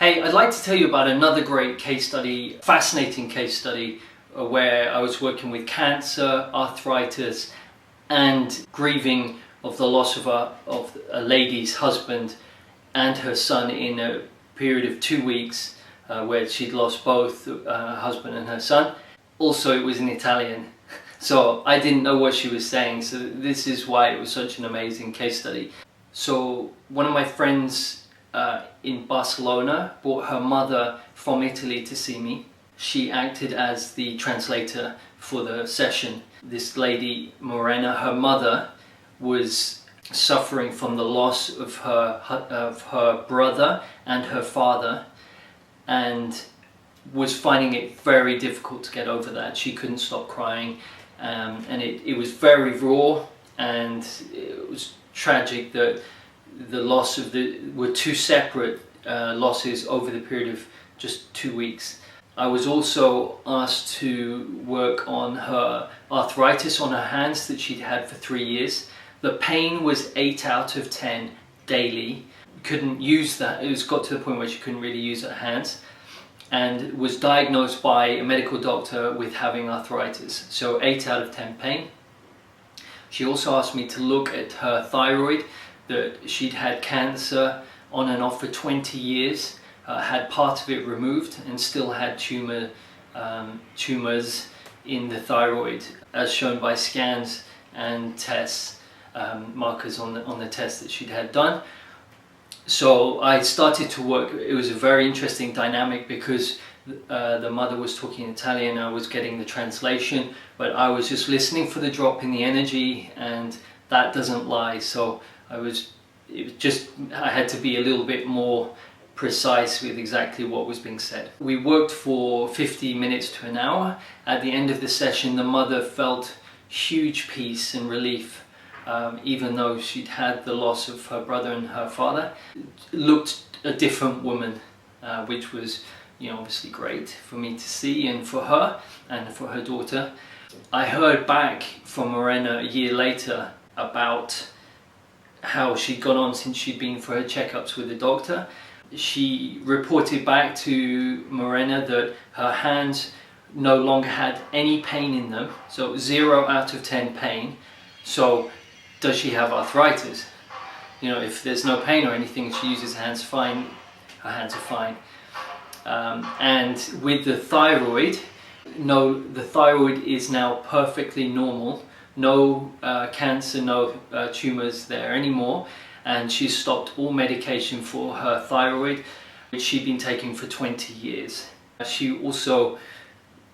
Hey, I'd like to tell you about another great case study, fascinating case study, where I was working with cancer, arthritis, and grieving of the loss of a lady's husband and her son in a period of 2 weeks, where she'd lost both her husband and her son. Also, it was in Italian, so I didn't know what she was saying, so this is why it was such an amazing case study. So one of my friends in Barcelona brought her mother from Italy to see me. She acted as the translator for the session. This lady, Morena, her mother, was suffering from the loss of her brother and her father, and was finding it very difficult to get over that. She couldn't stop crying, and it was very raw, and it was tragic that the loss of were two separate losses over the period of just 2 weeks. I was also asked to work on her arthritis on her hands that she'd had for 3 years. The pain was 8 out of 10 daily. Couldn't use that. It was got to the point where she couldn't really use her hands, and was diagnosed by a medical doctor with having arthritis. So 8 out of 10 pain. She also asked me to look at her thyroid, that she'd had cancer on and off for 20 years, had part of it removed and still had tumors in the thyroid, as shown by scans and tests, markers on the test that she'd had done. So I started to work. It was a very interesting dynamic because the mother was talking Italian, I was getting the translation, but I was just listening for the drop in the energy, and that doesn't lie. So I had to be a little bit more precise with exactly what was being said. We worked for 50 minutes to an hour. At the end of the session, the mother felt huge peace and relief, even though she'd had the loss of her brother and her father. Looked a different woman, which was, obviously great for me to see, and for her and for her daughter. I heard back from Morena a year later about how she'd gone on since she'd been for her checkups with the doctor. She reported back to Morena that her hands no longer had any pain in them, so 0 out of 10 pain. So does she have arthritis? If there's no pain or anything, she uses her hands fine. Her hands are fine. And with the thyroid, the thyroid is now perfectly normal. No cancer, no tumors there anymore, and she's stopped all medication for her thyroid, which she'd been taking for 20 years. She also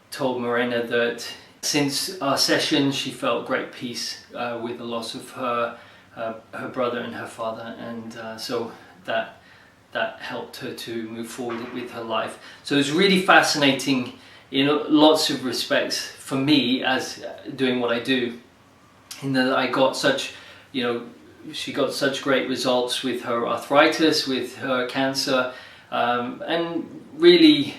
told Morena that since our session she felt great peace with the loss of her brother and her father, and so that helped her to move forward with her life. So it was really fascinating in lots of respects for me as doing what I do, in that I got such, she got such great results with her arthritis, with her cancer, and really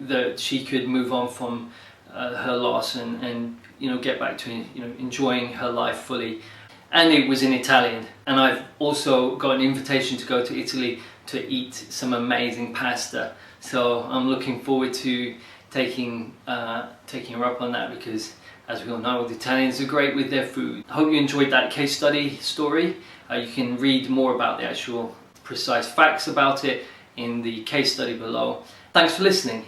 that she could move on from her loss and get back to enjoying her life fully. And it was in Italian, and I've also got an invitation to go to Italy to eat some amazing pasta. So I'm looking forward to taking her up on that, because as we all know, the Italians are great with their food. I hope you enjoyed that case study story. You can read more about the actual precise facts about it in the case study below. Thanks for listening.